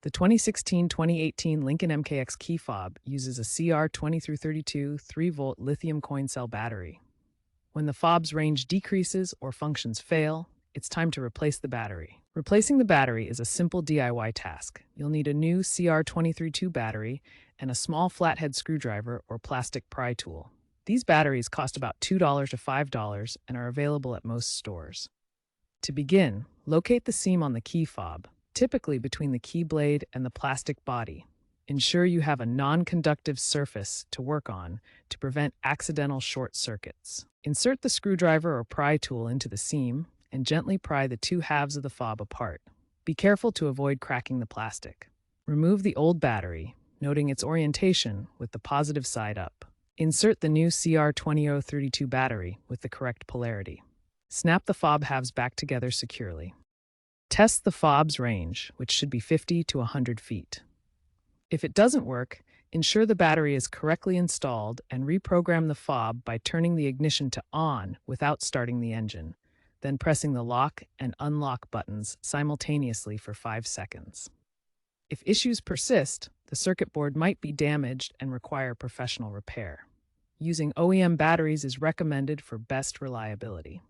The 2016-2018 Lincoln MKX key fob uses a CR20-32 3-volt lithium coin cell battery. When the fob's range decreases or functions fail, it's time to replace the battery. Replacing the battery is a simple DIY task. You'll need a new CR2032 battery and a small flathead screwdriver or plastic pry tool. These batteries cost about $2 to $5 and are available at most stores. To begin, locate the seam on the key fob, typically between the key blade and the plastic body. Ensure you have a non-conductive surface to work on to prevent accidental short circuits. Insert the screwdriver or pry tool into the seam and gently pry the two halves of the fob apart. Be careful to avoid cracking the plastic. Remove the old battery, noting its orientation with the positive side up. Insert the new CR2032 battery with the correct polarity. Snap the fob halves back together securely. Test the fob's range, which should be 50 to 100 feet. If it doesn't work, ensure the battery is correctly installed and reprogram the fob by turning the ignition to on without starting the engine, then pressing the lock and unlock buttons simultaneously for 5 seconds. If issues persist, the circuit board might be damaged and require professional repair. Using OEM batteries is recommended for best reliability.